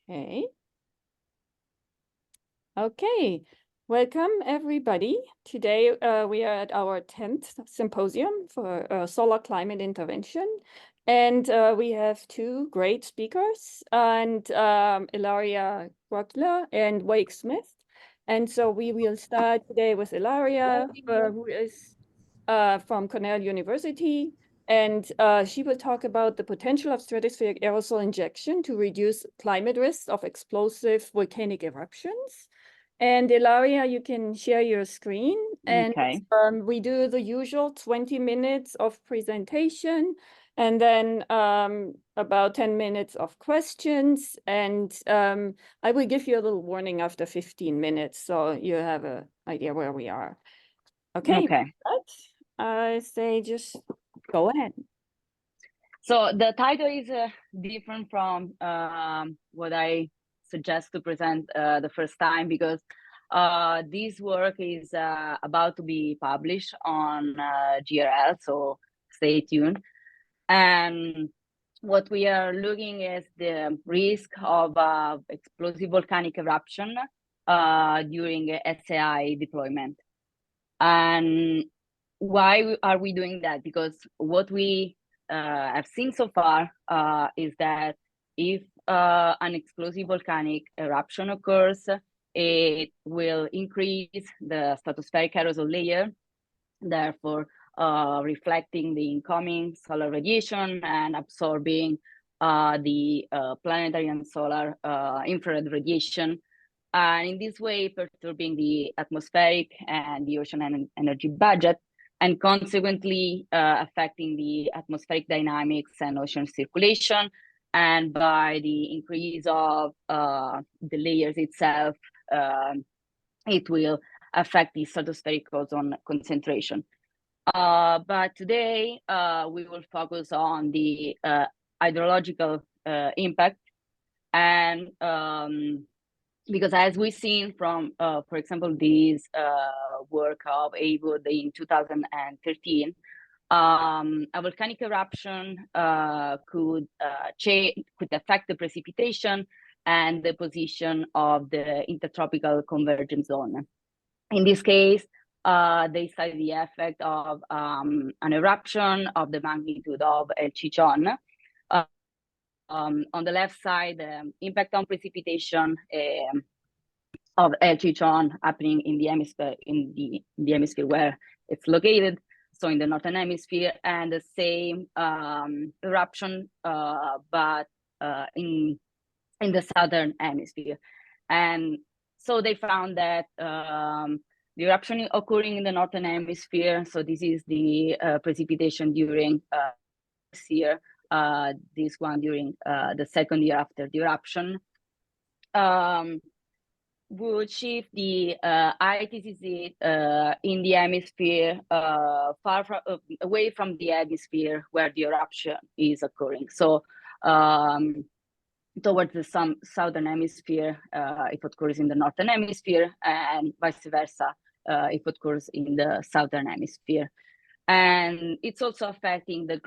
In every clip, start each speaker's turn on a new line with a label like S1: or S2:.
S1: Okay. Okay. Welcome, everybody. Today, we are at our 10th symposium for solar climate intervention. And we have two great speakers, and Ilaria Quaglia and Wake Smith. And so we will start today with Ilaria, who is from Cornell University. And she will talk about the potential of stratospheric aerosol injection to reduce climate risks of explosive volcanic eruptions. And Ilaria, you can share your screen. And we do the usual 20 minutes of presentation, and then about 10 minutes of questions. And I will give you a little warning after 15 minutes, so you have an idea where we are. Okay. I say just go ahead.
S2: So the title is different from what I suggest to present the first time, because this work is about to be published on GRL, so stay tuned. And what we are looking is the risk of explosive volcanic eruption during SAI deployment. And why are we doing that? Because what we have seen so far is that if an explosive volcanic eruption occurs, it will increase the stratospheric aerosol layer, therefore reflecting the incoming solar radiation and absorbing the planetary and solar infrared radiation. And in this way, perturbing the atmospheric and the ocean energy budget, and consequently affecting the atmospheric dynamics and ocean circulation. And by the increase of the layers itself, it will affect the stratospheric ozone concentration. But today, we will focus on the hydrological impact. And because as we've seen from, for example, this work of Awood in 2013, a volcanic eruption could affect the precipitation and the position of the intertropical convergence zone. In this case, they study the effect of an eruption of the magnitude of El Chichon. On the left side, impact on precipitation of El Chichon happening in the hemisphere where it's located, so in the northern hemisphere, and the same eruption, but in the southern hemisphere. And so they found that the eruption occurring in the northern hemisphere, so this is the precipitation during this year, this one during the second year after the eruption, would shift the ITCZ in the hemisphere away from the hemisphere where the eruption is occurring. So towards the southern hemisphere if it occurs in the northern hemisphere, and vice versa if it occurs in the southern hemisphere. And it's also affecting the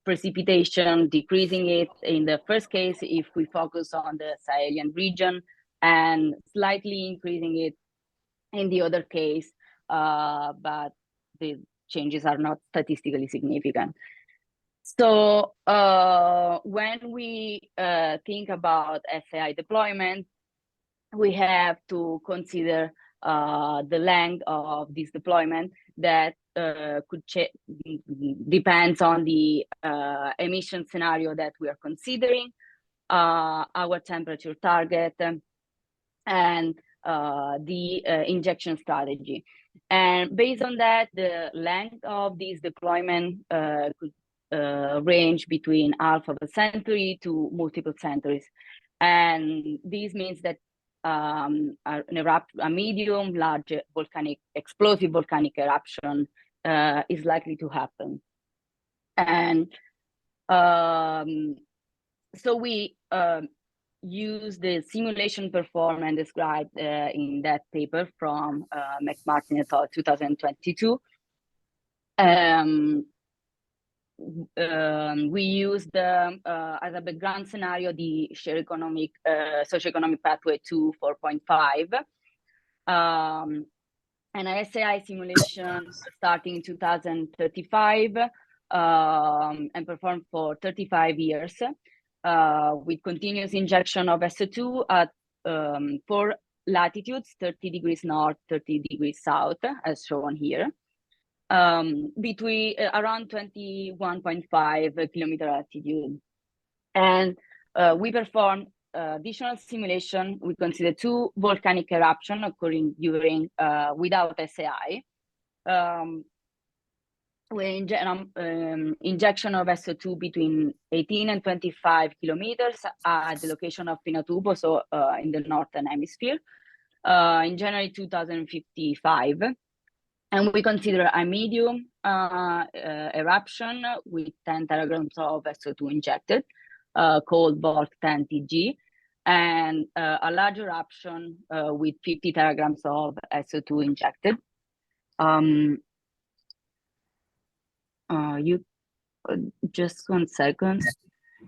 S2: precipitation, decreasing it in the first case if we focus on the Sahelian region, and slightly increasing it in the other case, but the changes are not statistically significant. So when we think about SAI deployment, we have to consider the length of this deployment that depends on the emission scenario that we are considering, our temperature target, and the injection strategy. And based on that, the length of this deployment could range between half of a century to multiple centuries. And this means that a medium, large explosive volcanic eruption is likely to happen. And so we use the simulation performed and described in that paper from McMartin et al. 2022. we used as a background scenario the shared economic socioeconomic pathway to 4.5, an SAI simulation starting in 2035 and performed for 35 years with continuous injection of SO2 at 4 latitudes, 30 degrees north, 30 degrees south, as shown here, between around 21.5 kilometer altitude. And we performed additional simulation. We consider 2 volcanic eruptions occurring during without SAI. Injection of SO2 between 18 and 25 kilometers at the location of Pinatubo, so in the northern hemisphere, in January 2055. And we consider a medium eruption with 10 teragrams of SO2 injected, called Volt 10 TG, and a large eruption with 50 teragrams of SO2 injected. You just 1 second.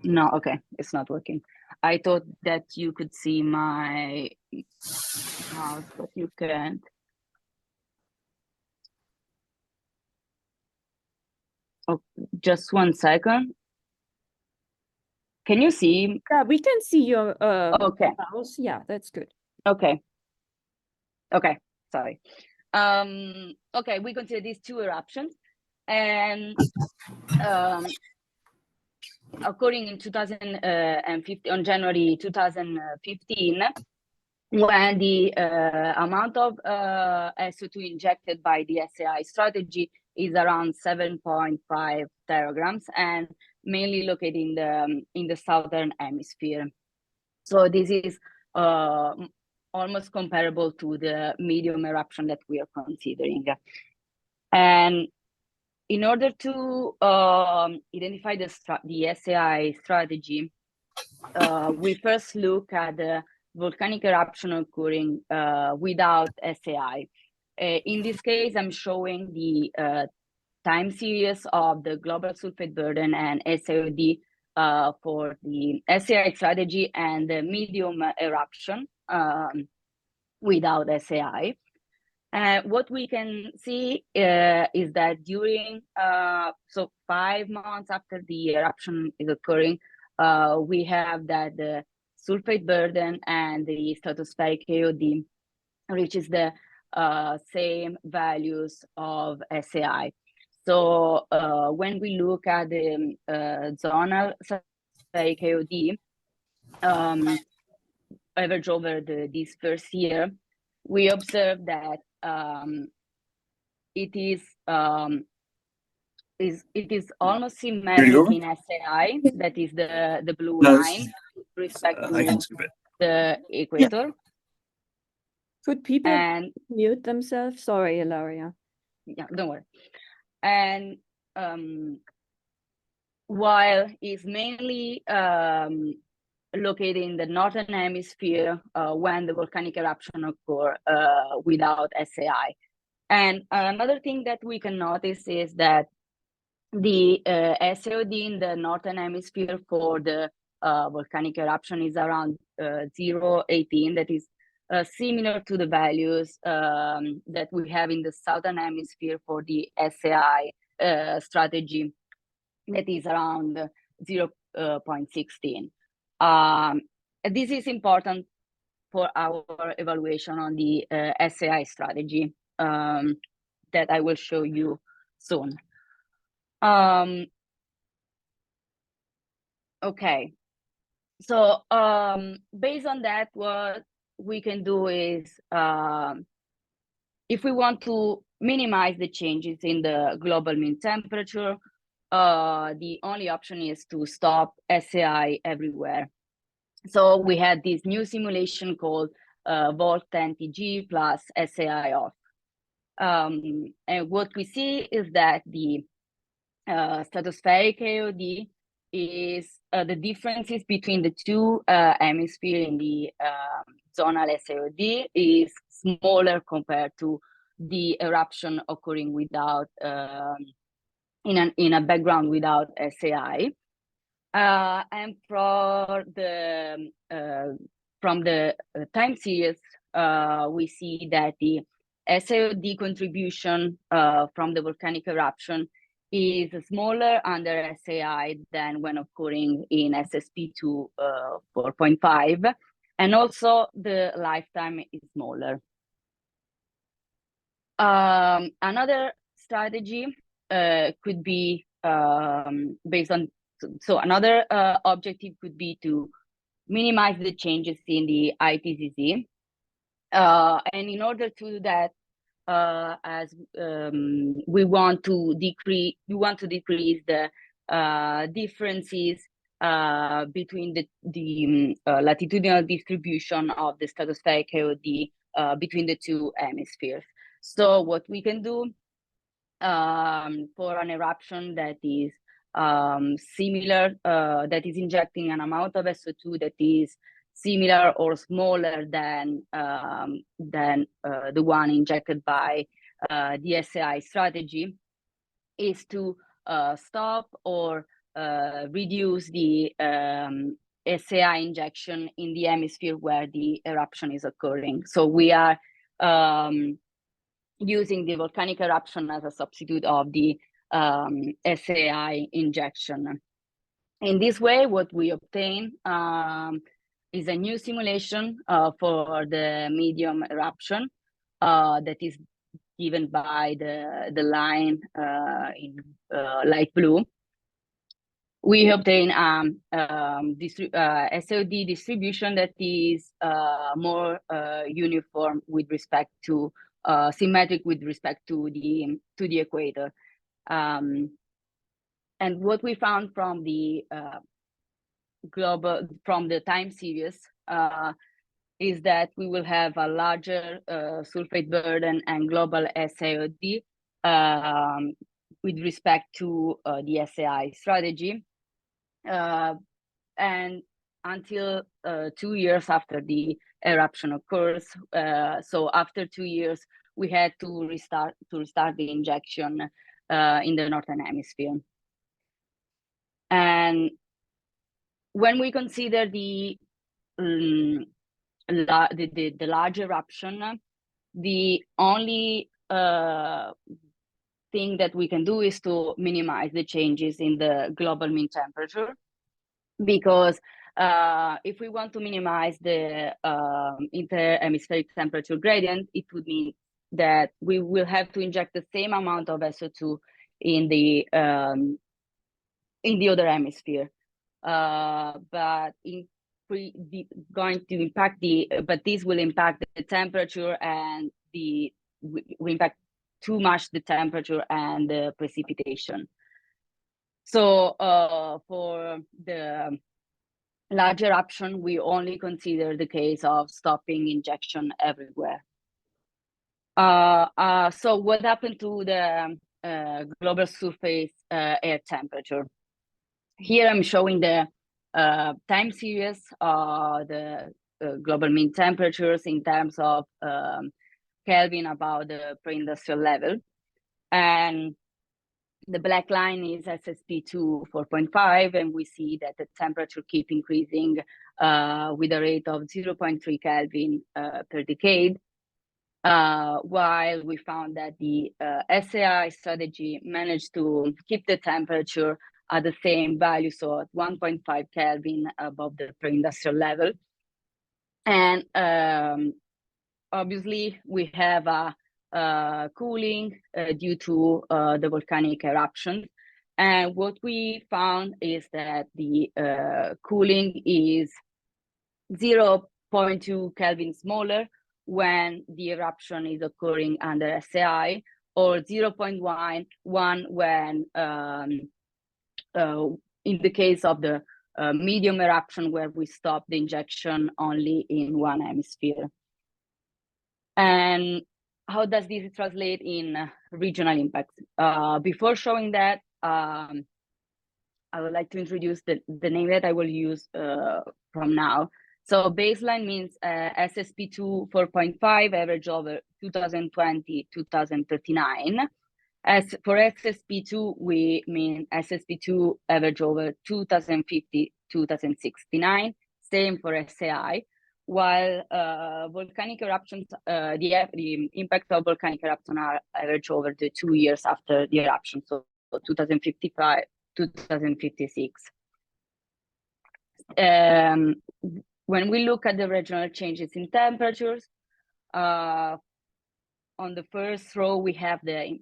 S2: No, okay, it's not working. I thought that you could see my mouse, but you can't. Oh, just 1 second. Can you see?
S1: Yeah, we can see your
S2: okay.
S1: mouse. Yeah, that's good.
S2: Okay. Okay, sorry. Okay, we consider these 2 eruptions, and occurring in 2015, on January 2015, when the amount of SO2 injected by the SAI strategy is around 7.5 teragrams, and mainly located in the southern hemisphere. So this is almost comparable to the medium eruption that we are considering. And in order to identify the SAI strategy, we first look at the volcanic eruption occurring without SAI. In this case, I'm showing the time series of the global sulfate burden and SAOD for the SAI strategy and the medium eruption without SAI. What we can see is that during, so 5 months after the eruption is occurring, we have that the sulfate burden and the stratospheric AOD reaches the same values of SAI. So when we look at the zonal stratospheric AOD average over this first year, we observe that it is almost symmetric in SAI, that is the blue line, with respect to the equator.
S1: Could people mute themselves? Sorry, Ilaria.
S2: Yeah, don't worry. And while it's mainly located in the northern hemisphere when the volcanic eruption occur without SAI. And another thing that we can notice is that the SAOD in the northern hemisphere for the volcanic eruption is around 0.18. That is similar to the values that we have in the southern hemisphere for the SAI strategy, that is around 0.16. This is important for our evaluation on the SAI strategy that I will show you soon. Okay, so based on that, what we can do is, if we want to minimize the changes in the global mean temperature, the only option is to stop SAI everywhere. So we had this new simulation called Volt 10 TG plus SAI off. And what we see is that the stratospheric AOD is the differences between the 2 hemispheres in the zonal SAOD is smaller compared to the eruption occurring without in a background without SAI. And from the time series, we see that the SAOD contribution from the volcanic eruption is smaller under SAI than when occurring in SSP2 4.5, and also the lifetime is smaller. Another strategy could be based on, so another objective could be to minimize the changes in the IPCC. And in order to do that, as we want to decrease the differences between the latitudinal distribution of the stratospheric AOD between the two hemispheres. So what we can do for an eruption that is similar, that is injecting an amount of SO2 that is similar or smaller than the one injected by the SAI strategy, is to stop or reduce the SAI injection in the hemisphere where the eruption is occurring. So we are using the volcanic eruption as a substitute of the SAI injection. In this way, what we obtain is a new simulation for the medium eruption that is given by the line in light blue. We obtain SOD distribution that is more uniform with respect to symmetric with respect to the equator. And what we found from the time series is that we will have a larger sulfate burden and global SAOD with respect to the SAI strategy. And until 2 years after the eruption occurs, so after 2 years, we had to restart the injection in the northern hemisphere. And when we consider the large eruption, the only thing that we can do is to minimize the changes in the global mean temperature, because if we want to minimize the inter-hemispheric temperature gradient, it would mean that we will have to inject the same amount of SO2 in the other hemisphere. But this will impact the temperature, and we impact too much the temperature and the precipitation. So for the large eruption, we only consider the case of stopping injection everywhere. So what happened to the global surface air temperature? Here I'm showing the time series of the global mean temperatures in terms of Kelvin about the pre-industrial level. And the black line is SSP2 4.5, and we see that the temperature keep increasing with a rate of 0.3 Kelvin per decade, while we found that the SAI strategy managed to keep the temperature at the same value, so at 1.5 Kelvin above the pre-industrial level. And obviously, we have a cooling due to the volcanic eruption. And what we found is that the cooling is 0.2 Kelvin smaller when the eruption is occurring under SAI, or 0.1 when in the case of the medium eruption, where we stop the injection only in one hemisphere. And how does this translate in regional impacts? Before showing that, I would like to introduce the name that I will use from now. So baseline means SSP2 4.5 average over 2020-2039. As for SSP2, we mean SSP2 average over 2050, 2069, same for SAI, while volcanic eruptions, the impact of volcanic eruption are average over the 2 years after the eruption, so 2055, 2056. When we look at the regional changes in temperatures, on the first row, we have the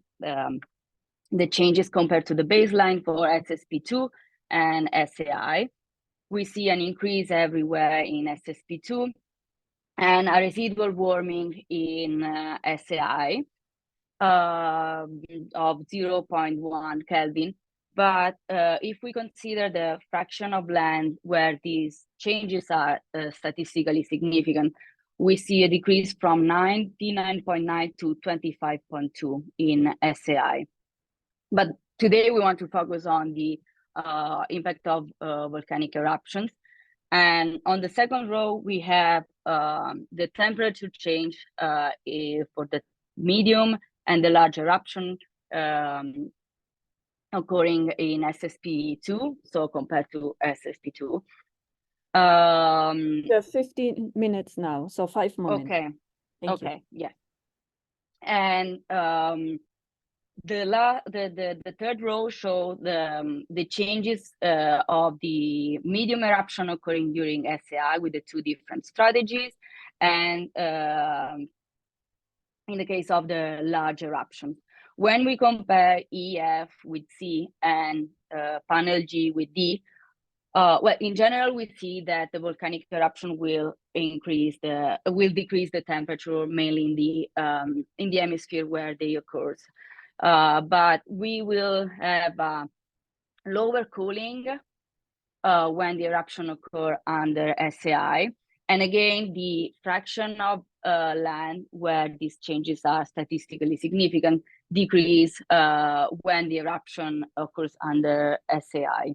S2: changes compared to the baseline for SSP2 and SAI. We see an increase everywhere in SSP2 and a residual warming in SAI of 0.1 Kelvin. But if we consider the fraction of land where these changes are statistically significant, we see a decrease from 99.9 to 25.2 in SAI. But today we want to focus on the impact of volcanic eruptions. And on the second row, we have the temperature change for the medium and the large eruption occurring in SSP2, so compared to SSP2.
S1: You have 15 minutes now, so 5 more minutes.
S2: Okay,
S1: Thank
S2: okay,
S1: you.
S2: yeah. And the third row shows the changes of the medium eruption occurring during SAI with the 2 different strategies, and in the case of the large eruptions. When we compare EF with C and panel G with D, well, in general, we see that the volcanic eruption will decrease the temperature mainly in the hemisphere where they occur. But we will have lower cooling when the eruption occurs under SAI. And again, the fraction of land where these changes are statistically significant decrease when the eruption occurs under SAI.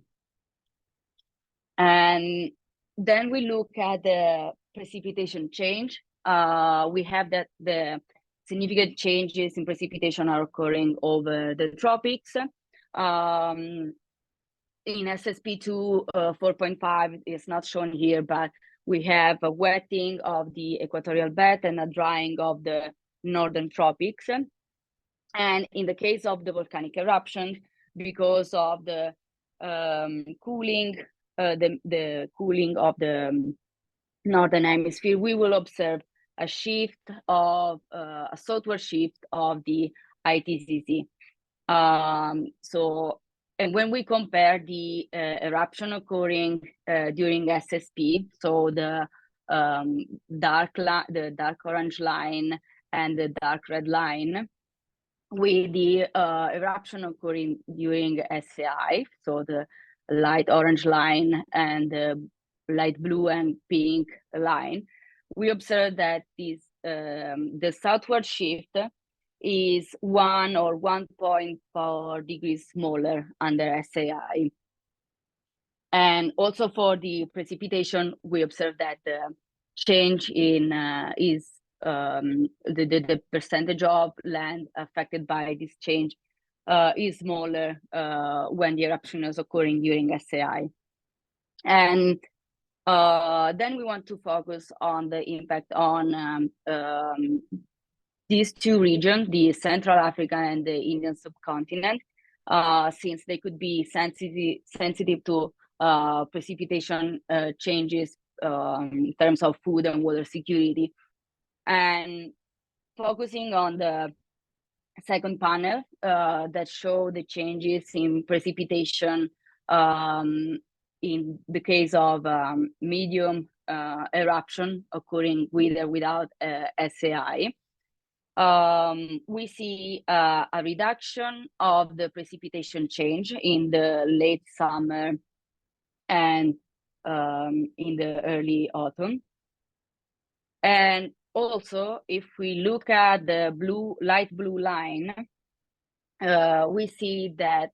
S2: And then we look at the precipitation change. We have that the significant changes in precipitation are occurring over the tropics. In SSP2, 4.5 is not shown here, but we have a wetting of the equatorial belt and a drying of the northern tropics. And in the case of the volcanic eruption, because of the cooling, the cooling of the northern hemisphere, we will observe a shift of a southward shift of the ITCC. And when we compare the eruption occurring during SSP, so the dark orange line and the dark red line, with the eruption occurring during SAI, so the light orange line and the light blue and pink line, we observe that the southward shift is 1 or 1.4 degrees smaller under SAI. And also for the precipitation, we observe that the change in is the percentage of land affected by this change is smaller when the eruption is occurring during SAI. And then we want to focus on the impact on these 2 regions, the Central Africa and the Indian subcontinent, since they could be sensitive to precipitation changes in terms of food and water security. And focusing on the second panel that show the changes in precipitation in the case of medium eruption occurring with or without SAI. We see a reduction of the precipitation change in the late summer and in the early autumn. And also, if we look at the light blue line, we see that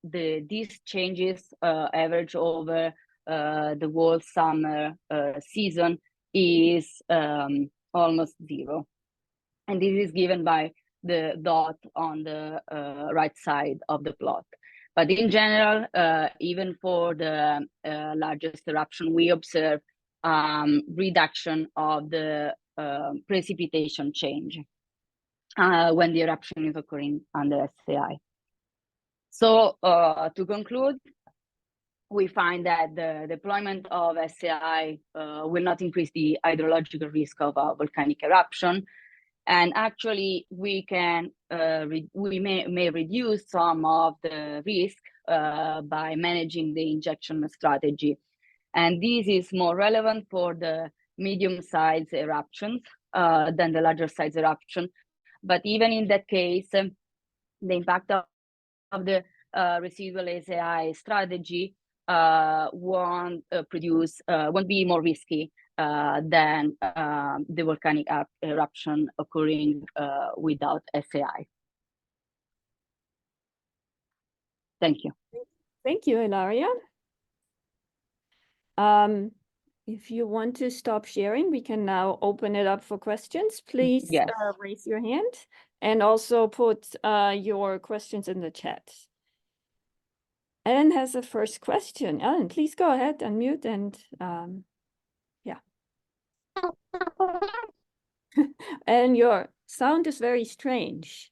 S2: these changes average over the whole summer season is almost 0. And this is given by the dot on the right side of the plot. But in general, even for the largest eruption, we observe reduction of the precipitation change when the eruption is occurring under SAI. So to conclude, we find that the deployment of SAI will not increase the hydrological risk of a volcanic eruption. And actually, we can may reduce some of the risk by managing the injection strategy. And this is more relevant for the medium-sized eruptions than the larger-sized eruption. But even in that case, the impact of the residual SAI strategy won't be more risky than the volcanic eruption occurring without SAI. Thank you.
S1: Thank you, Ilaria. If you want to stop sharing, we can now open it up for questions. Please
S2: Yes.
S1: Raise your hand and also put your questions in the chat. Ellen has a first question. Ellen, please go ahead, unmute and yeah. And your sound is very strange.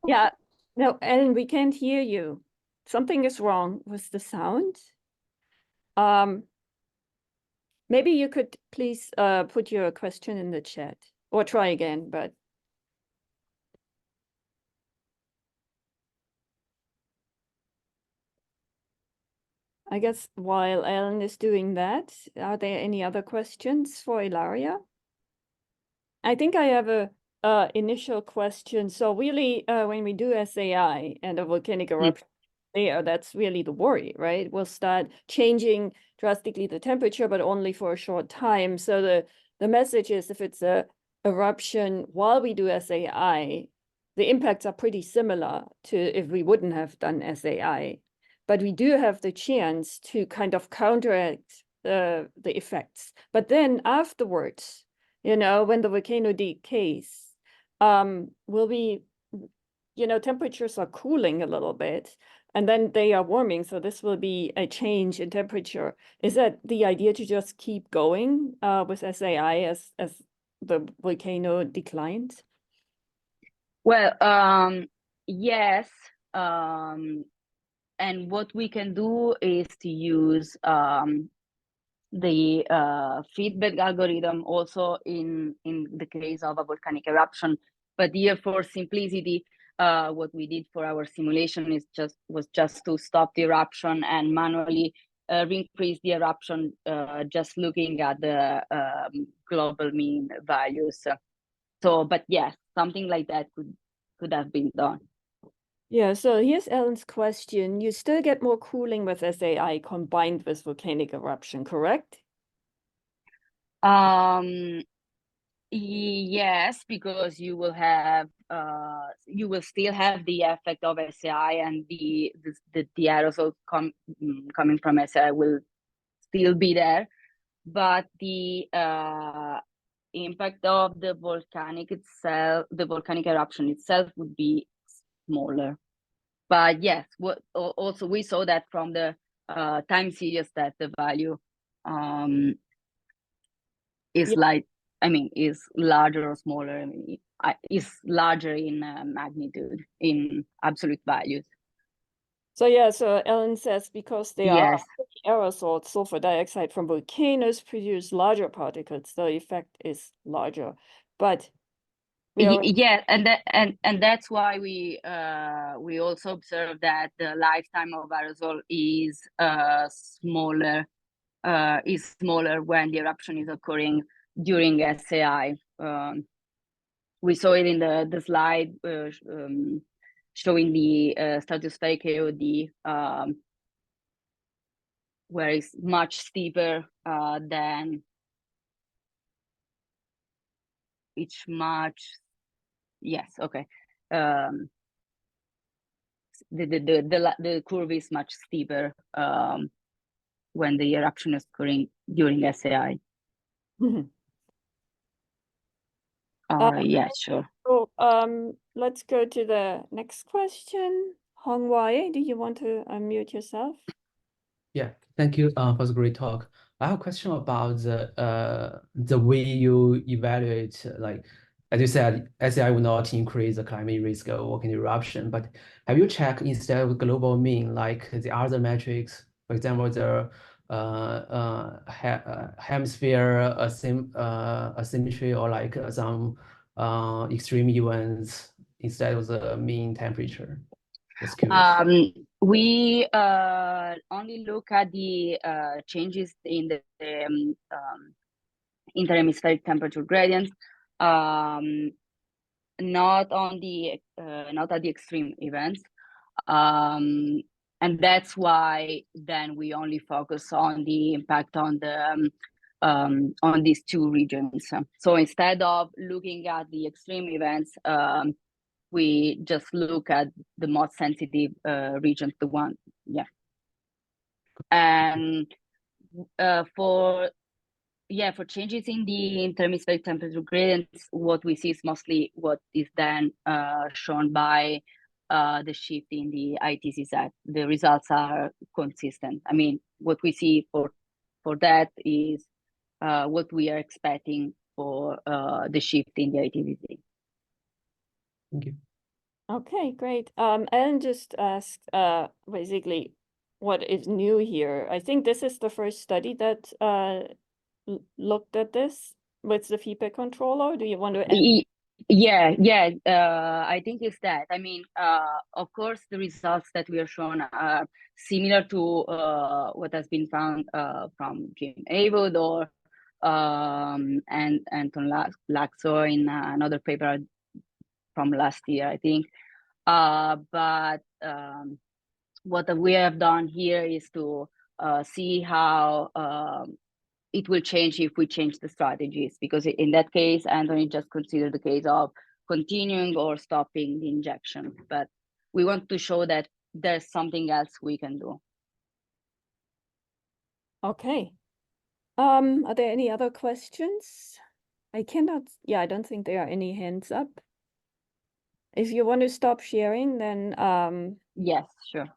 S1: Yeah, no, Ellen, we can't hear you. Something is wrong with the sound. Maybe you could please put your question in the chat or try again, but I guess while Ellen is doing that, are there any other questions for Ilaria? I think I have a initial question. So really, when we do SAI and a volcanic eruption there, that's really the worry, right? We'll start changing drastically the temperature, but only for a short time. So the message is if it's a eruption while we do SAI, the impacts are pretty similar to if we wouldn't have done SAI. But we do have the chance to kind of counteract the effects. But then afterwards, you know, when the volcano decays, will be, you know, temperatures are cooling a little bit and then they are warming. So this will be a change in temperature. Is that the idea to just keep going with SAI as the volcano declines?
S2: Well, yes. And what we can do is to use the feedback algorithm also in the case of a volcanic eruption. But here, for simplicity, what we did for our simulation was just to stop the eruption and manually increase the eruption, just looking at the global mean values. So, but yes, something like that could have been done.
S1: Yeah, so here's Ellen's question. You still get more cooling with SAI combined with volcanic eruption, correct?
S2: Yes, because you will still have the effect of SAI, and the aerosol coming from SAI will still be there, but the impact of the volcanic eruption itself would be smaller. But yes, also we saw that from the time series that the value is is larger or smaller. I mean, is larger in magnitude, in absolute values.
S1: So yeah, so Ellen says because they
S2: Yes.
S1: are aerosols, sulfur dioxide from volcanoes produce larger particles, the effect is larger. But
S2: yeah, and that's why we also observe that the lifetime of aerosol is smaller when the eruption is occurring during SAI. We saw it in the slide showing the stratospheric AOD, where it's much steeper than it's much. Yes, okay. The curve is much steeper when the eruption is occurring during SAI.
S1: Mm-hmm.
S2: Yeah, sure.
S1: So let's go to the next question. Hongwei, do you want to unmute yourself?
S3: Yeah, thank you for the great talk. I have a question about the way you evaluate, like as you said, SAI will not increase the climate risk of volcanic eruption, but have you checked instead of global mean, like the other metrics, for example, the hemisphere asymmetry or like some extreme events instead of the mean temperature? Just curious.
S2: We only look at the changes in the interhemispheric temperature gradients, not on the not at the extreme events, and that's why then we only focus on the impact on the on these two regions. So instead of looking at the extreme events, we just look at the most sensitive regions, the one, yeah. And for changes in the interhemispheric temperature gradients, what we see is mostly what is then shown by the shift in the ITCZ. The results are consistent. I mean, what we see for that is what we are expecting for the shift in the ITCZ.
S3: Thank you.
S1: Okay, great. Ellen just asked basically what is new here. I think this is the first study that looked at this with the feedback controller. Do you want to add?
S2: Yeah, I think it's that. I mean, of course, the results that we are shown are similar to what has been found from Jim Awood or and Anton Laxo in another paper from last year, I think. But what we have done here is to see how it will change if we change the strategies, because in that case, Anthony just considered the case of continuing or stopping the injection. But we want to show that there's something else we can do.
S1: Okay. Are there any other questions? I don't think there are any hands up. If you want to stop sharing, then
S2: yes, sure.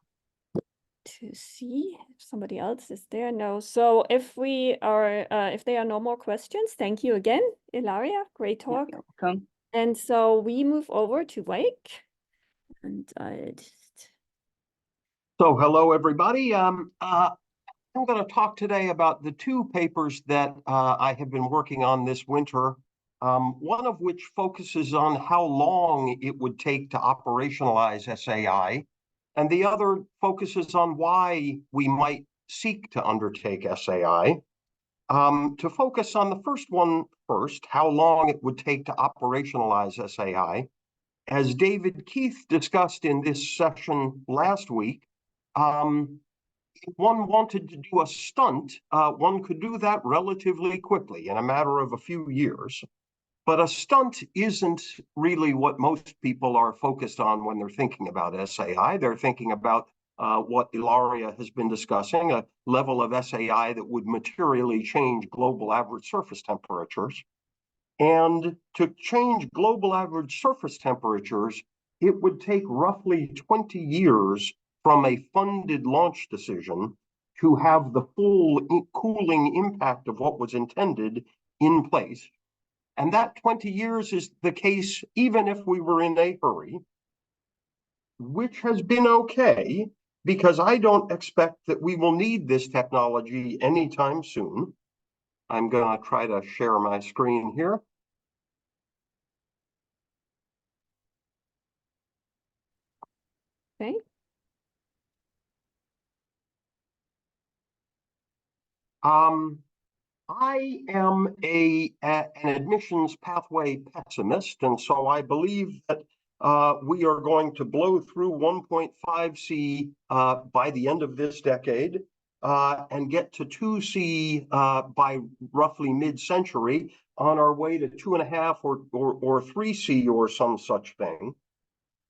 S1: To see if somebody else is there. No. So if we are if there are no more questions, thank you again, Ilaria. Great talk.
S2: You're welcome.
S1: And so we move over to Wake. And
S4: So hello, everybody. I'm going to talk today about the two papers that I have been working on this winter, one of which focuses on how long it would take to operationalize SAI, and the other focuses on why we might seek to undertake SAI. To focus on the first one first, how long it would take to operationalize SAI, as David Keith discussed in this session last week, if one wanted to do a stunt, one could do that relatively quickly in a matter of a few years. But a stunt isn't really what most people are focused on when they're thinking about SAI. They're thinking about what Ilaria has been discussing, a level of SAI that would materially change global average surface temperatures. And to change global average surface temperatures, it would take roughly 20 years from a funded launch decision to have the full cooling impact of what was intended in place. And that 20 years is the case even if we were in a hurry, which has been okay, because I don't expect that we will need this technology anytime soon. I'm going to try to share my screen here.
S1: okay.
S4: I am an admissions pathway pessimist, and so I believe that we are going to blow through 1.5 C by the end of this decade and get to 2 C by roughly mid-century, on our way to 2.5 or 3 C or some such thing.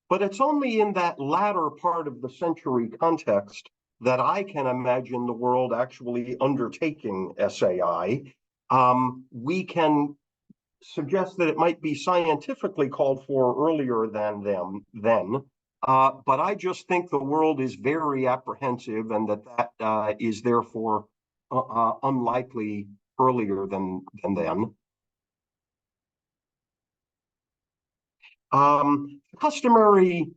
S4: But it's only in that latter part of the century context that I can imagine the world actually undertaking SAI. We can suggests that it might be scientifically called for earlier than then. But I just think the world is very apprehensive, and that is therefore unlikely earlier than then. Customary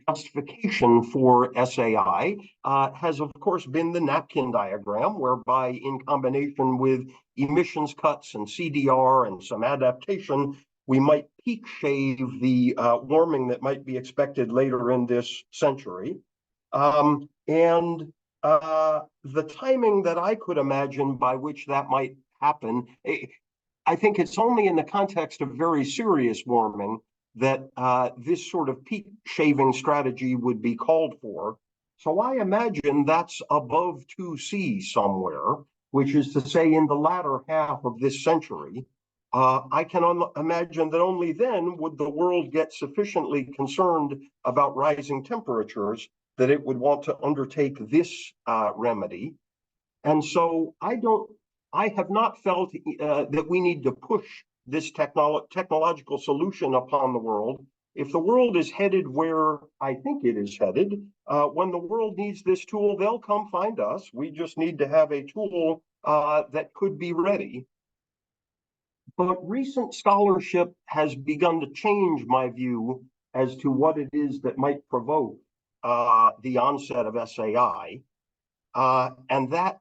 S4: justification for SAI has, of course, been the napkin diagram, whereby in combination with emissions cuts and CDR and some adaptation, we might peak shave the warming that might be expected later in this century. And the timing that I could imagine by which that might happen, I think it's only in the context of very serious warming that this sort of peak shaving strategy would be called for. So I imagine that's above 2C somewhere, which is to say in the latter half of this century. I can imagine that only then would the world get sufficiently concerned about rising temperatures that it would want to undertake this remedy. And so I have not felt that we need to push this technological solution upon the world. If the world is headed where I think it is headed, when the world needs this tool, they'll come find us. We just need to have a tool that could be ready. But recent scholarship has begun to change my view as to what it is that might provoke the onset of SAI, and that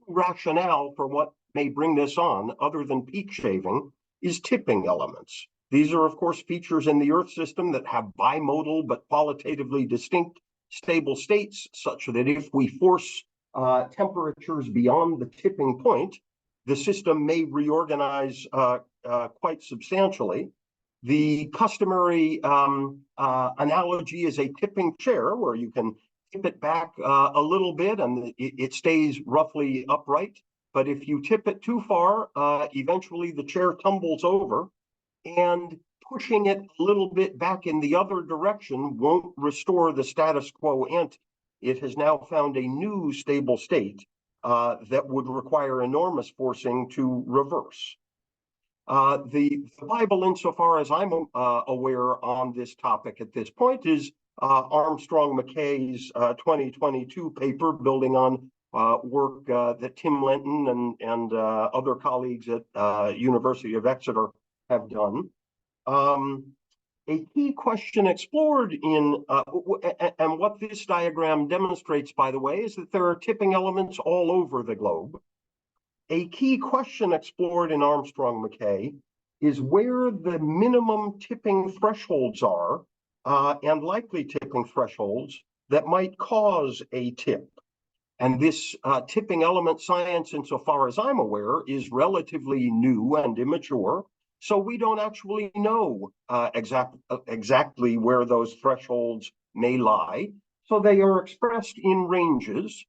S4: rationale for what may bring this on, other than peak shaving, is tipping elements. These are, of course, features in the Earth system that have bimodal but qualitatively distinct stable states, such that if we force temperatures beyond the tipping point, the system may reorganize quite substantially. The customary analogy is a tipping chair, where you can tip it back a little bit and it stays roughly upright. But if you tip it too far, eventually the chair tumbles over, and pushing it a little bit back in the other direction won't restore the status quo ante. It has now found a new stable state that would require enormous forcing to reverse. The Bible, insofar as I'm aware on this topic at this point, is Armstrong McKay's 2022 paper, building on work that Tim Lenton and other colleagues at University of Exeter have done. A key question explored in, and what this diagram demonstrates, by the way, is that there are tipping elements all over the globe. A key question explored in Armstrong McKay is where the minimum tipping thresholds are, and likely tipping thresholds that might cause a tip. And this tipping element science, insofar as I'm aware, is relatively new and immature. So we don't actually know exactly where those thresholds may lie. So they are expressed in ranges.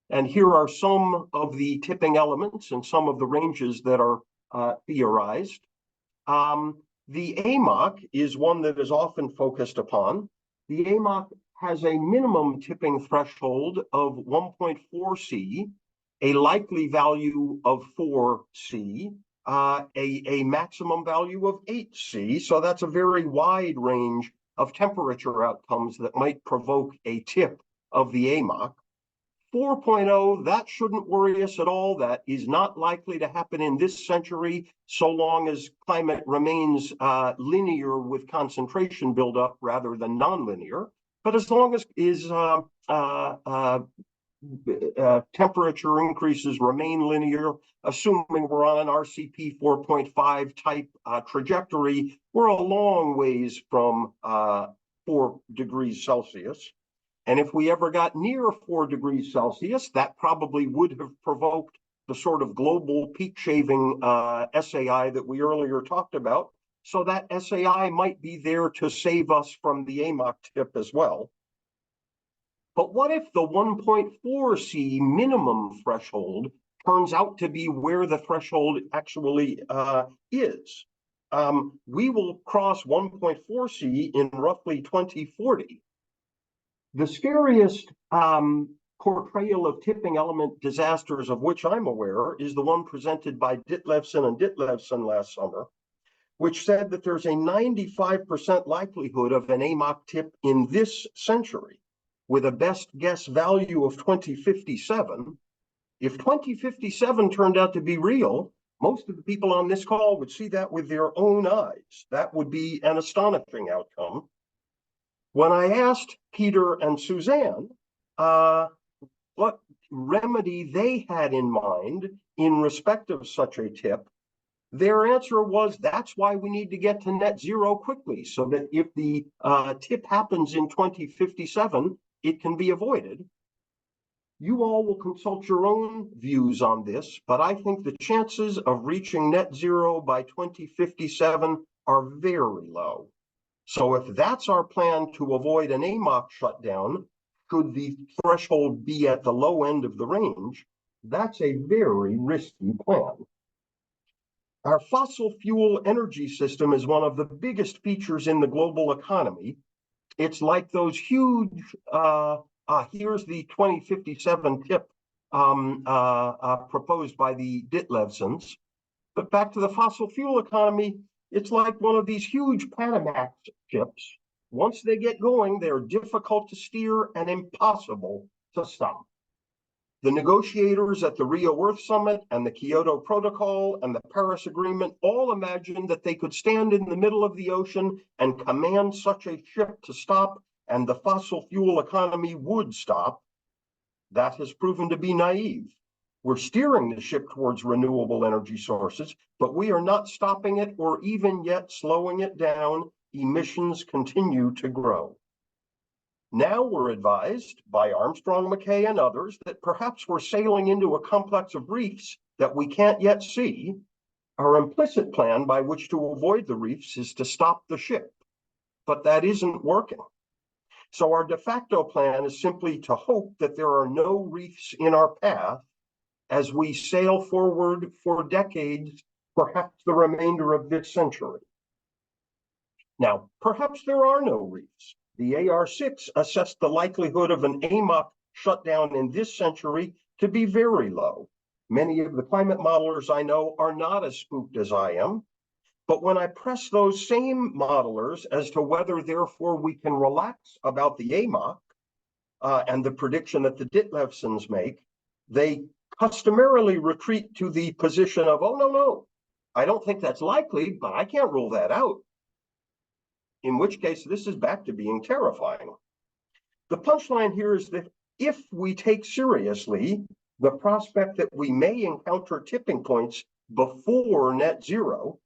S4: And here are some of the tipping elements and some of the ranges that are theorized. The AMOC is one that is often focused upon. The AMOC has a minimum tipping threshold of 1.4 C, a likely value of 4 C, a maximum value of 8 C. So that's a very wide range of temperature outcomes that might provoke a tip of the AMOC. 4.0, that shouldn't worry us at all. That is not likely to happen in this century, so long as climate remains linear with concentration buildup rather than nonlinear. But as long as temperature increases remain linear, assuming we're on an RCP 4.5 type trajectory, we're a long ways from 4 degrees Celsius. And if we ever got near 4 degrees Celsius, that probably would have provoked the sort of global peak shaving SAI that we earlier talked about. So that SAI might be there to save us from the AMOC tip as well. But what if the 1.4 C minimum threshold turns out to be where the threshold actually is? We will cross 1.4 C in roughly 2040. The scariest portrayal of tipping element disasters of which I'm aware is the one presented by Ditlevson and Ditlevson last summer, which said that there's a 95% likelihood of an AMOC tip in this century, with a best guess value of 2057. If 2057 turned out to be real, most of the people on this call would see that with their own eyes. That would be an astonishing outcome. When I asked Peter and Suzanne what remedy they had in mind in respect of such a tip, their answer was, that's why we need to get to net zero quickly, so that if the tip happens in 2057, it can be avoided. You all will consult your own views on this, but I think the chances of reaching net zero by 2057 are very low. So if that's our plan to avoid an AMOC shutdown, should the threshold be at the low end of the range, that's a very risky plan. Our fossil fuel energy system is one of the biggest features in the global economy. It's like those huge, here's the 2057 tip proposed by the Ditlevsons. But back to the fossil fuel economy, it's like one of these huge Panamax ships. Once they get going, they're difficult to steer and impossible to stop. The negotiators at the Rio Earth Summit and the Kyoto Protocol and the Paris Agreement all imagined that they could stand in the middle of the ocean and command such a ship to stop, and the fossil fuel economy would stop. That has proven to be naive. We're steering the ship towards renewable energy sources, but we are not stopping it or even yet slowing it down. Emissions continue to grow. Now we're advised by Armstrong, McKay, and others that perhaps we're sailing into a complex of reefs that we can't yet see. Our implicit plan by which to avoid the reefs is to stop the ship, but that isn't working. So our de facto plan is simply to hope that there are no reefs in our path as we sail forward for decades, perhaps the remainder of this century. Now, perhaps there are no reefs. The AR6 assessed the likelihood of an AMOC shutdown in this century to be very low. Many of the climate modelers I know are not as spooked as I am. But when I press those same modelers as to whether, therefore, we can relax about the AMOC and the prediction that the Ditlevsons make, they customarily retreat to the position of, oh, no, I don't think that's likely, but I can't rule that out. In which case, this is back to being terrifying. The punchline here is that if we take seriously the prospect that we may encounter tipping points before net zero,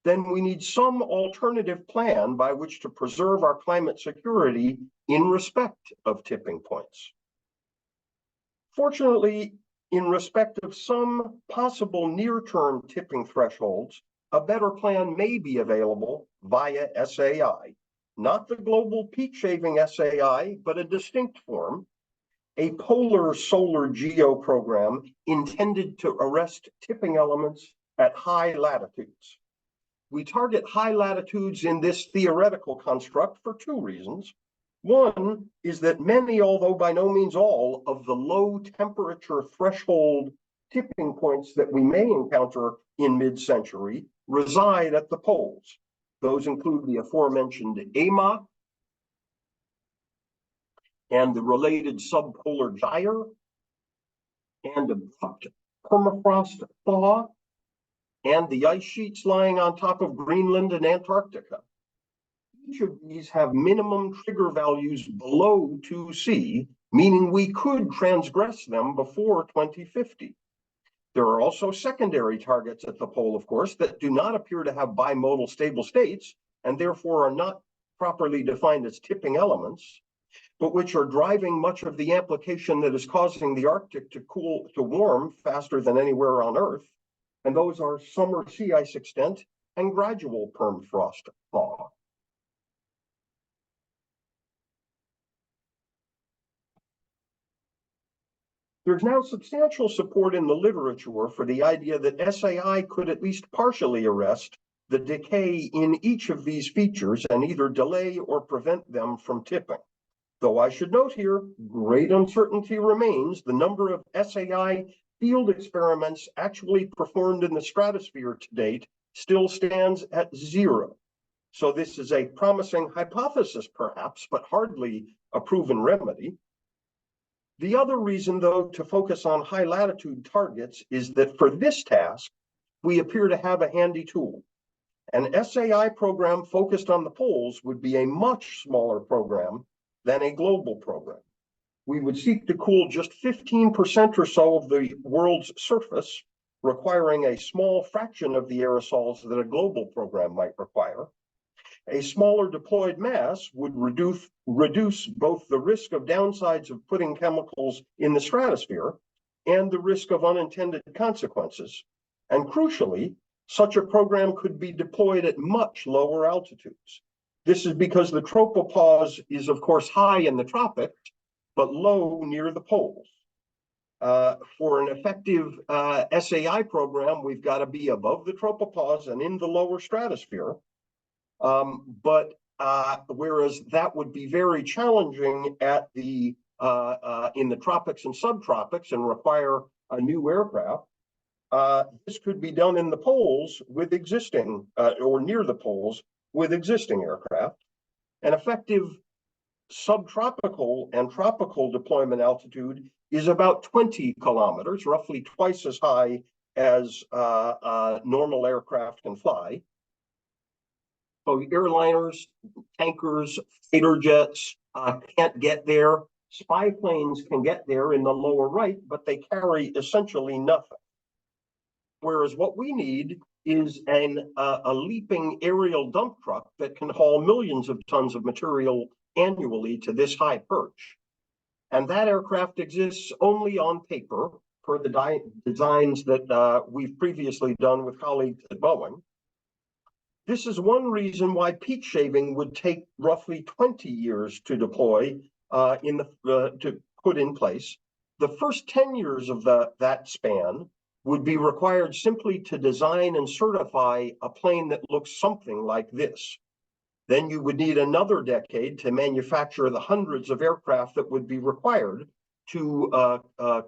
S4: then we need some alternative plan by which to preserve our climate security in respect of tipping points. Fortunately, in respect of some possible near-term tipping thresholds, a better plan may be available via SAI, not the global peak shaving SAI, but a distinct form, a polar solar geo program intended to arrest tipping elements at high latitudes. We target high latitudes in this theoretical construct for two reasons. One is that many, although by no means all, of the low temperature threshold tipping points that we may encounter in mid-century reside at the poles. Those include the aforementioned AMOC and the related subpolar gyre and abrupt permafrost thaw and the ice sheets lying on top of Greenland and Antarctica. Each of these have minimum trigger values below 2C, meaning we could transgress them before 2050. There are also secondary targets at the pole, of course, that do not appear to have bimodal stable states and therefore are not properly defined as tipping elements, but which are driving much of the application that is causing the Arctic to warm faster than anywhere on Earth. And those are summer sea ice extent and gradual permafrost thaw. There's now substantial support in the literature for the idea that SAI could at least partially arrest the decay in each of these features and either delay or prevent them from tipping. Though I should note here, great uncertainty remains. The number of SAI field experiments actually performed in the stratosphere to date still stands at 0. So this is a promising hypothesis, perhaps, but hardly a proven remedy. The other reason, though, to focus on high latitude targets is that for this task, we appear to have a handy tool. An SAI program focused on the poles would be a much smaller program than a global program. We would seek to cool just 15% or so of the world's surface, requiring a small fraction of the aerosols that a global program might require. A smaller deployed mass would reduce both the risk of downsides of putting chemicals in the stratosphere and the risk of unintended consequences. And crucially, such a program could be deployed at much lower altitudes. This is because the tropopause is, of course, high in the tropics, but low near the poles. For an effective SAI program, we've got to be above the tropopause and in the lower stratosphere. Whereas that would be very challenging at the in the tropics and subtropics and require a new aircraft, this could be done in the poles with existing or near the poles with existing aircraft. An effective subtropical and tropical deployment altitude is about 20 kilometers, roughly twice as high as normal aircraft can fly. So airliners, tankers, fighter jets can't get there. Spy planes can get there in the lower right, but they carry essentially nothing. Whereas what we need is a leaping aerial dump truck that can haul millions of tons of material annually to this high perch. And that aircraft exists only on paper per the designs that we've previously done with colleagues at Boeing. This is one reason why peak shaving would take roughly 20 years to deploy to put in place. The first 10 years of that span would be required simply to design and certify a plane that looks something like this. Then you would need another decade to manufacture the hundreds of aircraft that would be required to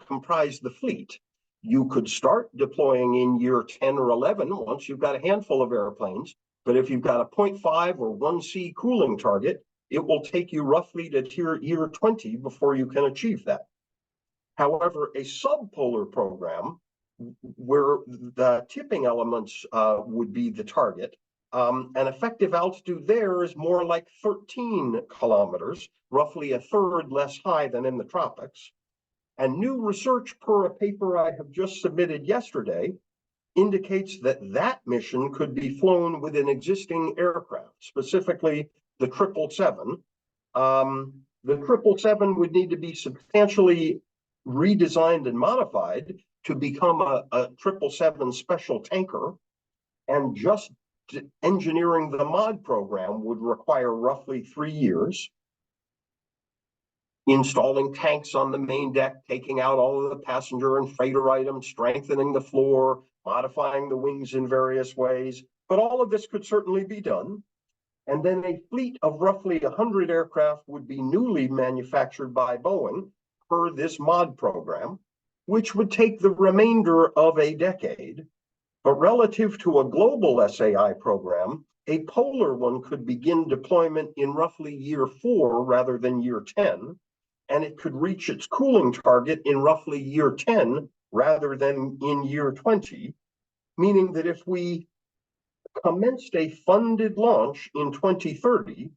S4: comprise the fleet. You could start deploying in year 10 or 11 once you've got a handful of airplanes, but if you've got a 0.5 or 1C cooling target, it will take you roughly to year 20 before you can achieve that. However, a subpolar program where the tipping elements would be the target, an effective altitude there is more like 13 kilometers, roughly a third less high than in the tropics. And new research per a paper I have just submitted yesterday indicates that that mission could be flown with an existing aircraft, specifically the 777. The 777 would need to be substantially redesigned and modified to become a 777 special tanker, and just engineering the mod program would require roughly 3 years. Installing tanks on the main deck, taking out all of the passenger and freighter items, strengthening the floor, modifying the wings in various ways. But all of this could certainly be done. And then a fleet of roughly 100 aircraft would be newly manufactured by Boeing per this mod program, which would take the remainder of a decade. But relative to a global SAI program, a polar one could begin deployment in roughly year 4 rather than year 10, and it could reach its cooling target in roughly year 10 rather than in year 20, meaning that if we commenced a funded launch in 2030,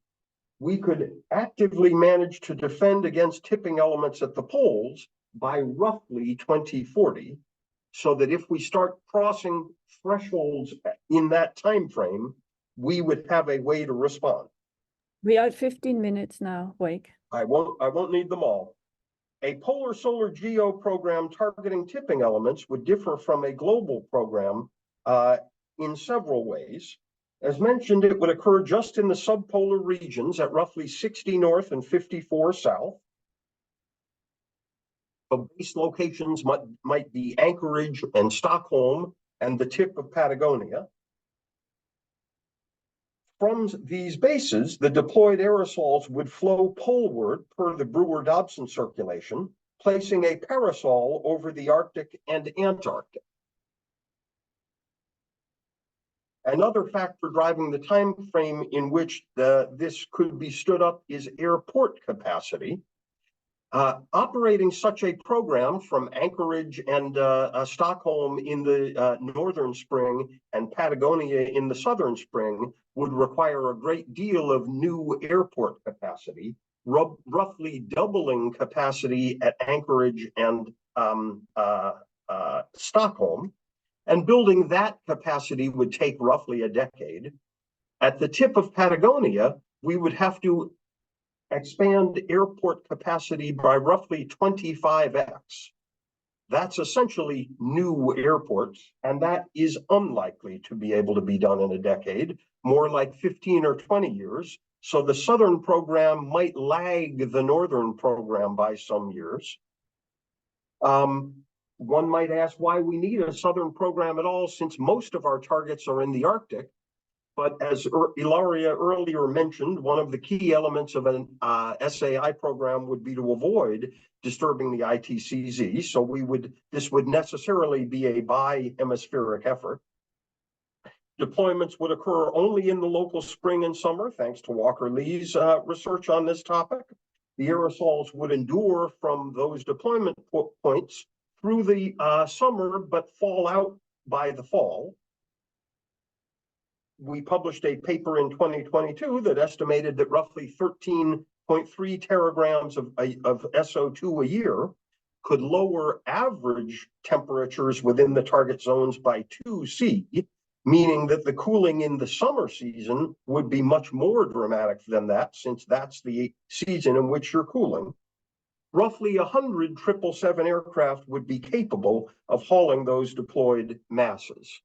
S4: we could actively manage to defend against tipping elements at the poles by roughly 2040, so that if we start crossing thresholds in that time frame, we would have a way to respond.
S1: We are at 15 minutes now, Wake.
S4: I won't need them all. A polar solar geo program targeting tipping elements would differ from a global program in several ways. As mentioned, it would occur just in the subpolar regions at roughly 60 north and 54 south. The base locations might be Anchorage and Stockholm and the tip of Patagonia. From these bases, the deployed aerosols would flow poleward per the Brewer-Dobson circulation, placing a parasol over the Arctic and Antarctic. Another factor driving the time frame in which this could be stood up is airport capacity. Operating such a program from Anchorage and Stockholm in the northern spring and Patagonia in the southern spring would require a great deal of new airport capacity, roughly doubling capacity at Anchorage and Stockholm. And building that capacity would take roughly a decade. At the tip of Patagonia, we would have to expand airport capacity by roughly 25x. That's essentially new airports, and that is unlikely to be able to be done in a decade, more like 15 or 20 years. So the southern program might lag the northern program by some years. One might ask why we need a southern program at all, since most of our targets are in the Arctic. But as Ilaria earlier mentioned, one of the key elements of an SAI program would be to avoid disturbing the ITCZ. So this would necessarily be a bi-hemispheric effort. Deployments would occur only in the local spring and summer, thanks to Walker Lee's research on this topic. The aerosols would endure from those deployment points through the summer, but fall out by the fall. We published a paper in 2022 that estimated that roughly 13.3 teragrams of SO2 a year could lower average temperatures within the target zones by 2°C, meaning that the cooling in the summer season would be much more dramatic than that, since that's the season in which you're cooling. Roughly 100 777 aircraft would be capable of hauling those deployed masses.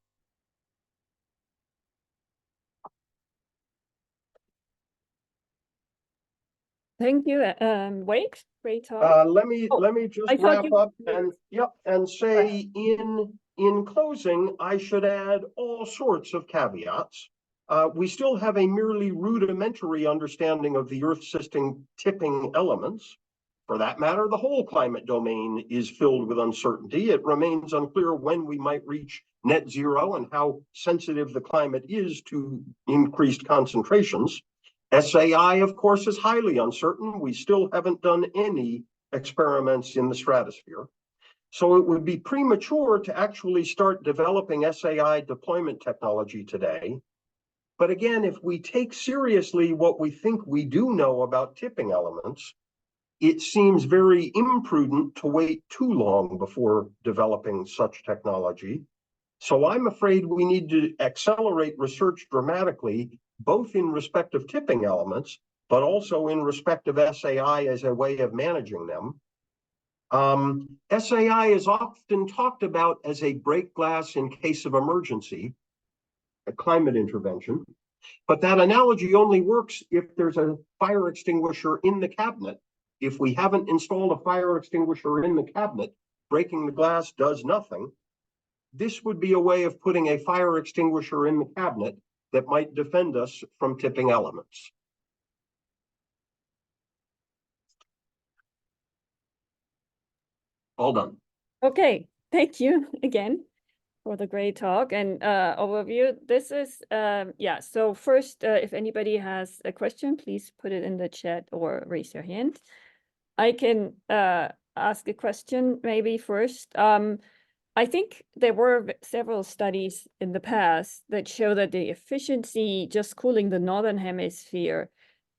S1: Thank you, Wake. Great talk.
S4: Let me just wrap up and say in closing, I should add all sorts of caveats. We still have a merely rudimentary understanding of the Earth system tipping elements. For that matter, the whole climate domain is filled with uncertainty. It remains unclear when we might reach net zero and how sensitive the climate is to increased concentrations. SAI, of course, is highly uncertain. We still haven't done any experiments in the stratosphere. So it would be premature to actually start developing SAI deployment technology today. But again, if we take seriously what we think we do know about tipping elements, it seems very imprudent to wait too long before developing such technology. So I'm afraid we need to accelerate research dramatically, both in respect of tipping elements, but also in respect of SAI as a way of managing them. SAI is often talked about as a break glass in case of emergency, a climate intervention, but that analogy only works if there's a fire extinguisher in the cabinet. If we haven't installed a fire extinguisher in the cabinet, breaking the glass does nothing. This would be a way of putting a fire extinguisher in the cabinet that might defend us from tipping elements. All done.
S1: Okay, thank you again for the great talk and overview. This is, so first, if anybody has a question, please put it in the chat or raise your hand. I can ask a question maybe first. I think there were several studies in the past that show that the efficiency just cooling the northern hemisphere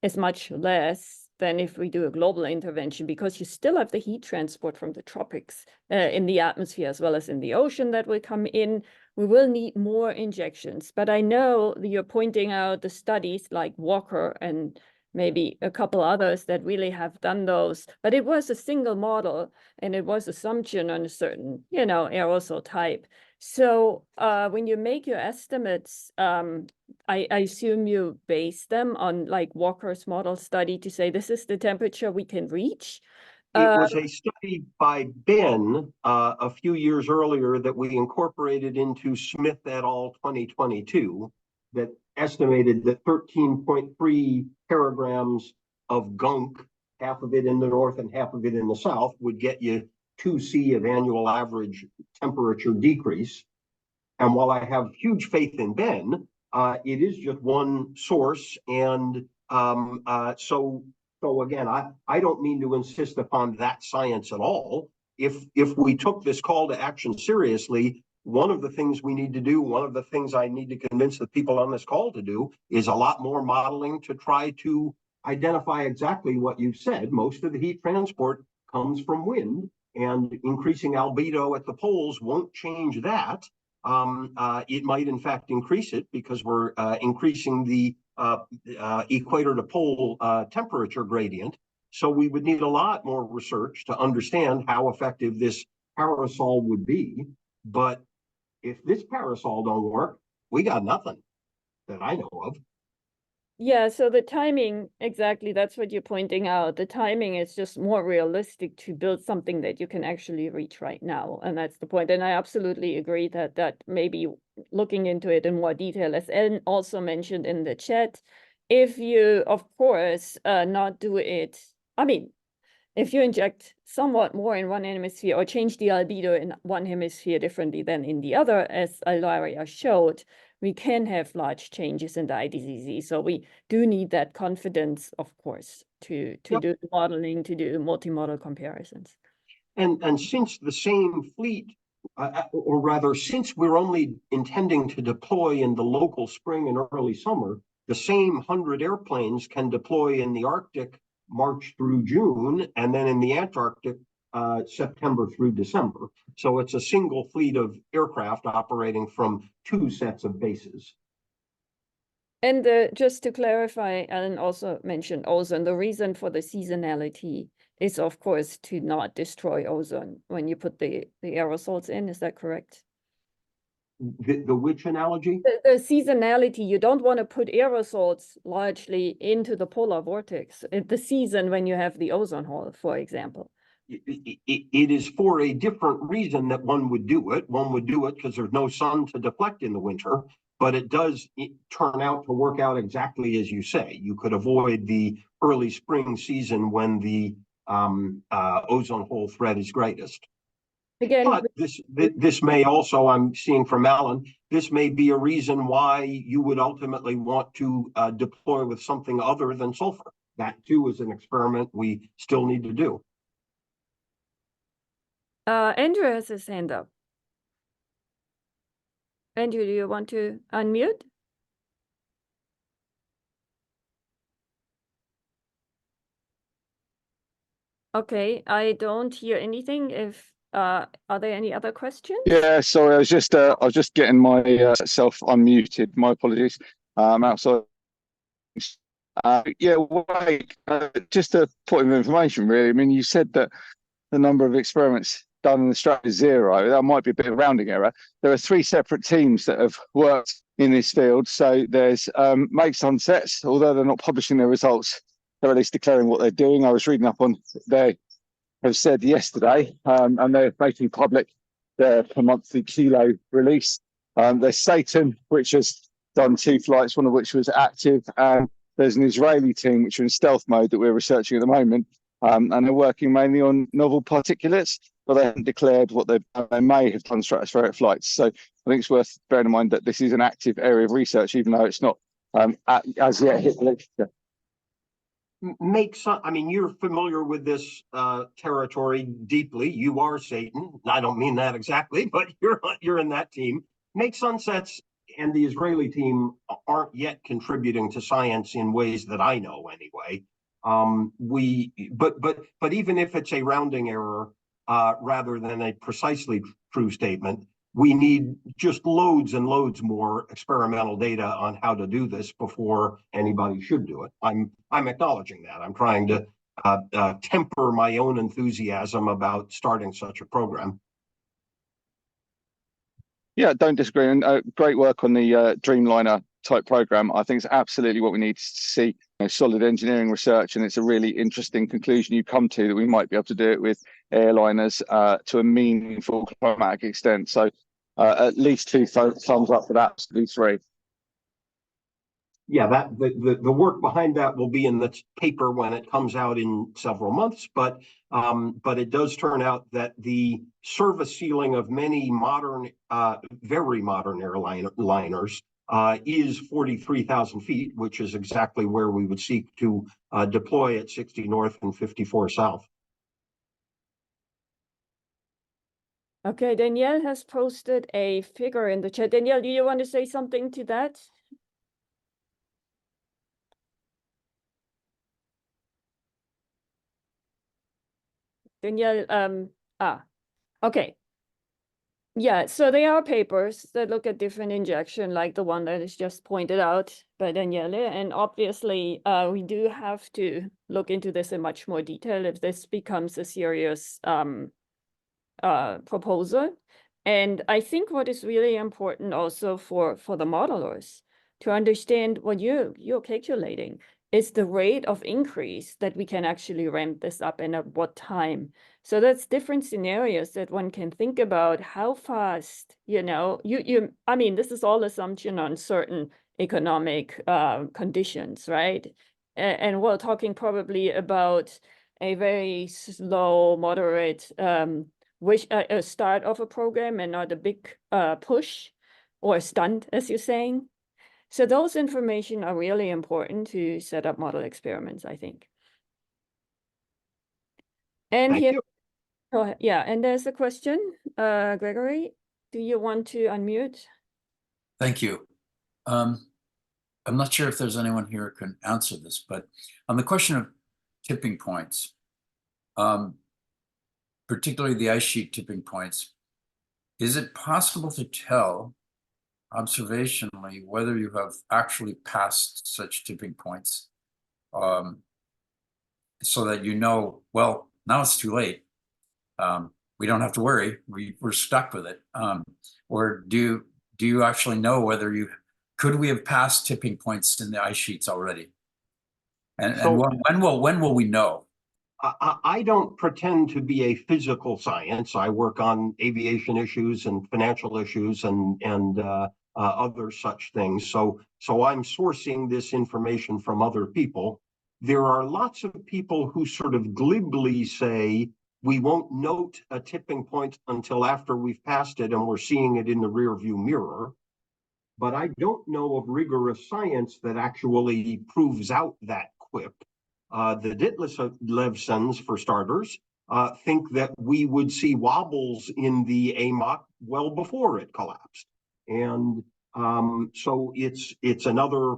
S1: is much less than if we do a global intervention, because you still have the heat transport from the tropics in the atmosphere as well as in the ocean that will come in. We will need more injections, but I know that you're pointing out the studies like Walker and maybe a couple others that really have done those, but it was a single model and it was assumption on a certain, aerosol type. So when you make your estimates, I assume you base them on like Walker's model study to say this is the temperature we can reach.
S4: It was a study by Ben a few years earlier that we incorporated into Smith et al. 2022. that estimated that 13.3 teragrams of gunk, half of it in the north and half of it in the south, would get you 2°C of annual average temperature decrease. And while I have huge faith in Ben, it is just one source. And so again, I don't mean to insist upon that science at all. If we took this call to action seriously, one of the things we need to do, one of the things I need to convince the people on this call to do, is a lot more modeling to try to identify exactly what you've said. Most of the heat transport comes from wind, and increasing albedo at the poles won't change that. It might in fact increase it because we're increasing the equator to pole temperature gradient. So we would need a lot more research to understand how effective this parasol would be. But if this parasol don't work, we got nothing that I know of.
S1: Yeah, so the timing, exactly, that's what you're pointing out. The timing is just more realistic to build something that you can actually reach right now. And that's the point. And I absolutely agree that maybe looking into it in more detail, as Ellen also mentioned in the chat, if you, of course, not do it, I mean, if you inject somewhat more in one hemisphere or change the albedo in one hemisphere differently than in the other, as Ilaria showed, we can have large changes in the IDCC. So we do need that confidence, of course, to
S4: Yep.
S1: do modeling, to do multi-model comparisons.
S4: And since the same fleet, or rather, since we're only intending to deploy in the local spring and early summer, the same 100 airplanes can deploy in the Arctic March through June, and then in the Antarctic September through December. So it's a single fleet of aircraft operating from two sets of bases.
S1: And just to clarify, Alan also mentioned ozone. The reason for the seasonality is, of course, to not destroy ozone when you put the aerosols in. Is that correct?
S4: The which analogy?
S1: The seasonality, you don't want to put aerosols largely into the polar vortex at the season when you have the ozone hole, for example.
S4: It is for a different reason that one would do it. One would do it because there's no sun to deflect in the winter, but it does turn out to work out exactly as you say. You could avoid the early spring season when the ozone hole threat is greatest.
S1: Again,
S4: but this may also, I'm seeing from Alan, this may be a reason why you would ultimately want to deploy with something other than sulfur. That too is an experiment we still need to do.
S1: Andrew has his hand up. Andrew, do you want to unmute? Okay, I don't hear anything. If are there any other questions?
S5: Yeah, sorry, I was just getting my self unmuted. My apologies. Outside. Yeah, Wade, just a point of information, really. I mean, you said that the number of experiments done in the Strat is 0. That might be a bit of a rounding error. There are 3 separate teams that have worked in this field. So there's Make Sunsets, although they're not publishing their results, they're at least declaring what they're doing. I was reading up on they have said yesterday, and they're making public their per monthly kilo release. There's Satan, which has done 2 flights, one of which was active, and there's an Israeli team which are in stealth mode that we're researching at the moment, and they're working mainly on novel particulates, but they haven't declared what they may have done stratospheric flights. So I think it's worth bearing in mind that this is an active area of research, even though it's not as yet hit the literature.
S4: I mean, you're familiar with this territory deeply. You are Satan. I don't mean that exactly, but you're in that team. Make Sunsets and the Israeli team aren't yet contributing to science in ways that I know anyway. But even if it's a rounding error rather than a precisely true statement, we need just loads and loads more experimental data on how to do this before anybody should do it. I'm acknowledging that. I'm trying to temper my own enthusiasm about starting such a program.
S5: Yeah, don't disagree. And great work on the Dreamliner type program. I think it's absolutely what we need to see, solid engineering research. And it's a really interesting conclusion you come to that we might be able to do it with airliners to a meaningful climatic extent. So at least 2 thumbs up for that, absolutely 3.
S4: Yeah, that the work behind that will be in the paper when it comes out in several months. But it does turn out that the service ceiling of many modern, very modern airliners is 43,000 feet, which is exactly where we would seek to deploy at 60 North and 54 South.
S1: Okay, Danielle has posted a figure in the chat. Danielle, do you want to say something to that? Danielle, okay. Yeah, so there are papers that look at different injection, like the one that is just pointed out by Daniele. And obviously, we do have to look into this in much more detail if this becomes a serious proposal. And I think what is really important also for the modelers to understand what you're calculating is the rate of increase that we can actually ramp this up and at what time. So that's different scenarios that one can think about how fast, I mean, this is all assumption on certain economic conditions, right? And we're talking probably about a very slow, moderate a start of a program and not a big push or stunt, as you're saying. So those information are really important to set up model experiments, I think. And
S4: Thank
S1: here,
S4: you.
S1: yeah, and there's a question, Gregory, do you want to unmute?
S6: Thank you. I'm not sure if there's anyone here who can answer this, but on the question of tipping points, particularly the ice sheet tipping points, is it possible to tell observationally whether you have actually passed such tipping points, so that you know, well, now it's too late. We don't have to worry. We're stuck with it. Or do you actually know whether could we have passed tipping points in the ice sheets already? And when will we know?
S4: I don't pretend to be a physical science. I work on aviation issues and financial issues and other such things. So I'm sourcing this information from other people. There are lots of people who sort of glibly say, we won't note a tipping point until after we've passed it and we're seeing it in the rearview mirror. But I don't know of rigorous science that actually proves out that quip. The Ditlevsons, for starters, think that we would see wobbles in the AMOC well before it collapsed. And so it's another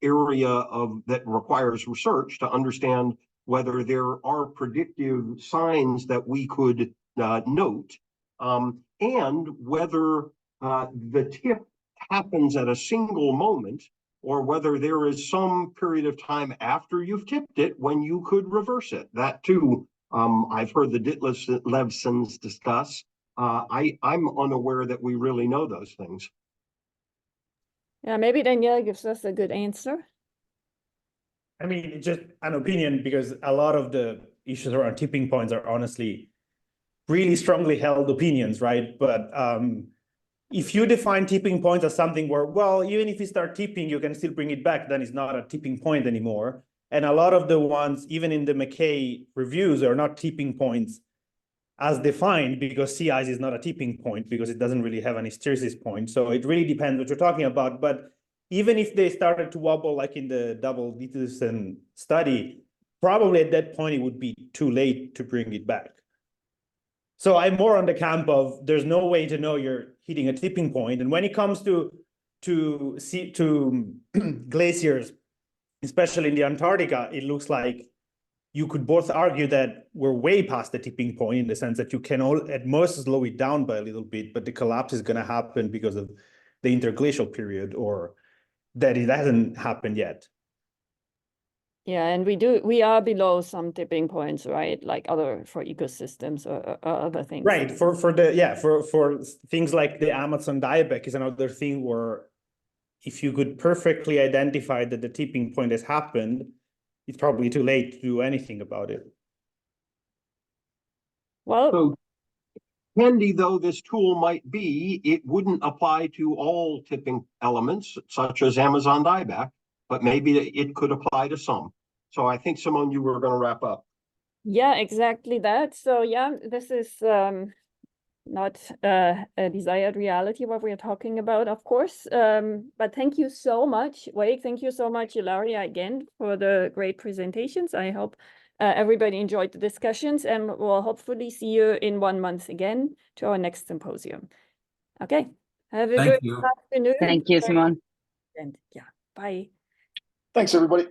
S4: area that requires research to understand whether there are predictive signs that we could note, and whether the tip happens at a single moment, or whether there is some period of time after you've tipped it when you could reverse it. That too, I've heard the Ditlevsons discuss. I'm unaware that we really know those things.
S1: Yeah, maybe Danielle gives us a good answer.
S7: I mean, it's just an opinion, because a lot of the issues around tipping points are honestly really strongly held opinions, right? But if you define tipping points as something where, well, even if you start tipping, you can still bring it back, then it's not a tipping point anymore. And a lot of the ones, even in the McKay reviews, are not tipping points as defined, because sea ice is not a tipping point because it doesn't really have an hysteresis point. So it really depends what you're talking about. But even if they started to wobble, like in the double Ditlevson study, probably at that point it would be too late to bring it back. So I'm more on the camp of there's no way to know you're hitting a tipping point. And when it comes to glaciers, especially in the Antarctica, it looks like you could both argue that we're way past the tipping point, in the sense that you can at most slow it down by a little bit, but the collapse is going to happen because of the interglacial period, or that it hasn't happened yet.
S1: Yeah, and we are below some tipping points, right? Like for ecosystems or other things.
S7: Right. For things like the Amazon dieback is another thing where if you could perfectly identify that the tipping point has happened, it's probably too late to do anything about it.
S1: Well,
S4: So handy though this tool might be, it wouldn't apply to all tipping elements, such as Amazon dieback, but maybe it could apply to some. So I think, Simone, you were going to wrap up.
S1: Yeah, exactly that. So yeah, this is not a desired reality what we're talking about, of course. But thank you so much, Wake. Thank you so much, Ilaria, again, for the great presentations. I hope everybody enjoyed the discussions, and we'll hopefully see you in 1 month again to our next symposium. Okay, have a
S6: Thank
S1: good
S6: you.
S1: afternoon.
S2: Thank you, Simone.
S1: And yeah, bye.
S8: Thanks, everybody.